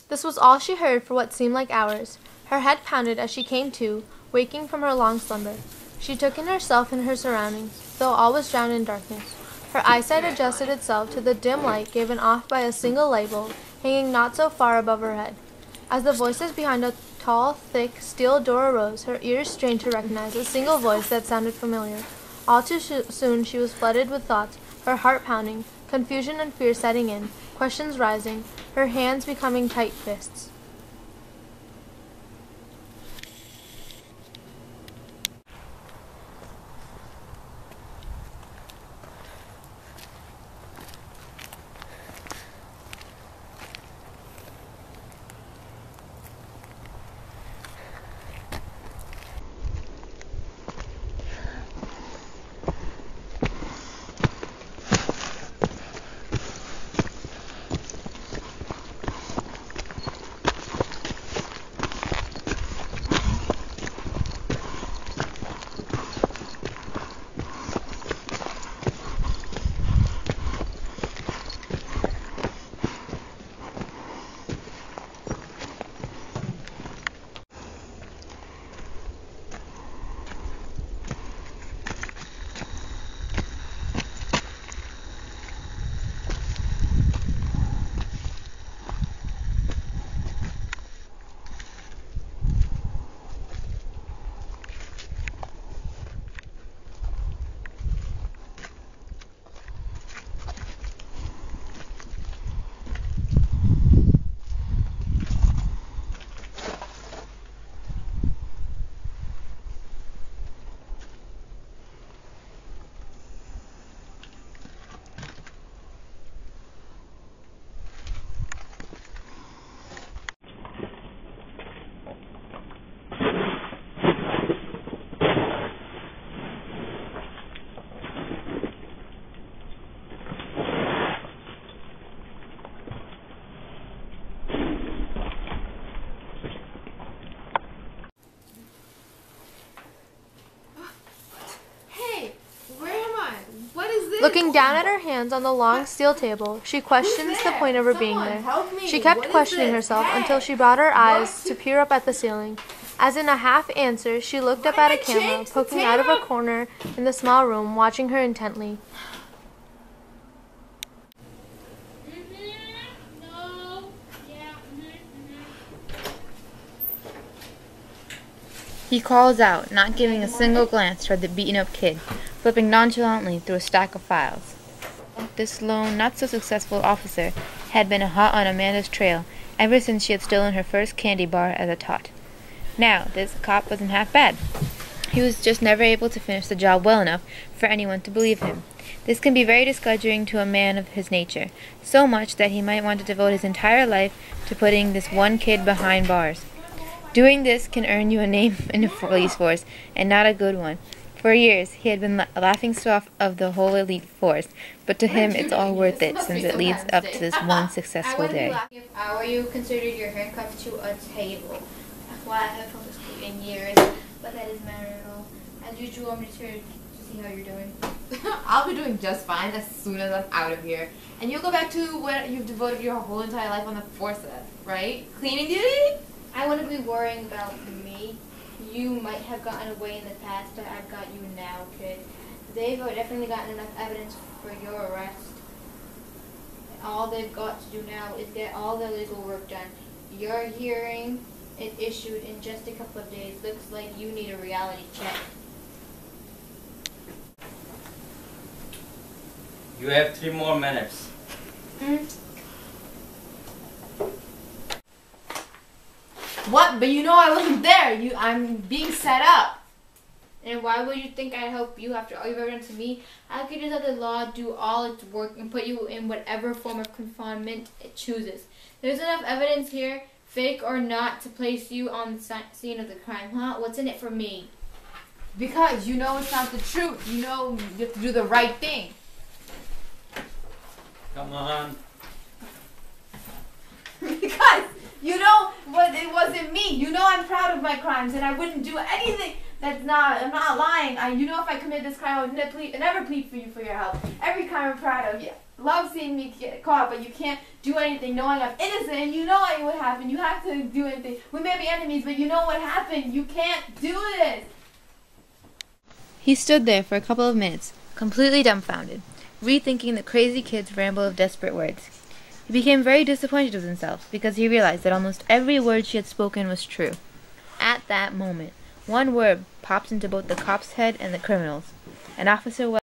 This was all she heard for what seemed like hours. Her head pounded as she came to, waking from her long slumber. She took in herself and her surroundings, though all was drowned in darkness. Her eyesight adjusted itself to the dim light given off by a single light bulb hanging not so far above her head. As the voices behind a tall, thick, steel door arose, her ears strained to recognize a single voice that sounded familiar. All too soon she was flooded with thoughts, her heart pounding, confusion and fear setting in, questions rising, her hands becoming tight fists. Looking down at her hands on the long steel table, she questions the point of her being there. She kept questioning herself until she brought her eyes to peer up at the ceiling. As in a half answer, she looked up at a camera poking out of a corner in the small room, watching her intently. He calls out, not giving a single glance toward the beaten-up kid, flipping nonchalantly through a stack of files. This lone, not-so-successful officer had been hot on Amanda's trail ever since she had stolen her first candy bar as a tot. Now, this cop wasn't half bad. He was just never able to finish the job well enough for anyone to believe him. This can be very discouraging to a man of his nature, so much that he might want to devote his entire life to putting this one kid behind bars. Doing this can earn you a name in the police force, and not a good one. For years, he had been a laughingstock of the whole elite force, but to him it's all worth it since it leads up to this one successful day. If I were you, considered your handcuffed to a table. Well, I haven't felt this way in years, but that doesn't matter at all. As usual, I'm just here to see how you're doing. I'll be doing just fine as soon as I'm out of here. And you'll go back to what you've devoted your whole entire life on the force of, right? Cleaning duty? I wouldn't be worrying about me. You might have gotten away in the past, but I've got you now, kid. They've definitely gotten enough evidence for your arrest. All they've got to do now is get all the legal work done. Your hearing is issued in just a couple of days. Looks like you need a reality check. You have 3 more minutes. What? But you know I wasn't there. I'm being set up. And why would you think I'd help you after all you've ever done to me? I could just let the law do all its work and put you in whatever form of confinement it chooses. There's enough evidence here, fake or not, to place you on the scene of the crime. Huh? What's in it for me? Because you know it's not the truth. You know you have to do the right thing. Come on. Because you know what, it wasn't me. You know I'm proud of my crimes and I wouldn't do anything I'm not lying. You know, if I committed this crime, I would never plead for you for your help. Every crime I'm proud of. You love seeing me get caught, but you can't do anything knowing I'm innocent, and you know what would happen. You have to do anything. We may be enemies, but you know what happened. You can't do this. He stood there for a couple of minutes, completely dumbfounded, rethinking the crazy kid's ramble of desperate words. He became very disappointed with himself, because he realized that almost every word she had spoken was true. At that moment, one word popped into both the cop's head and the criminal's. And Officer Wells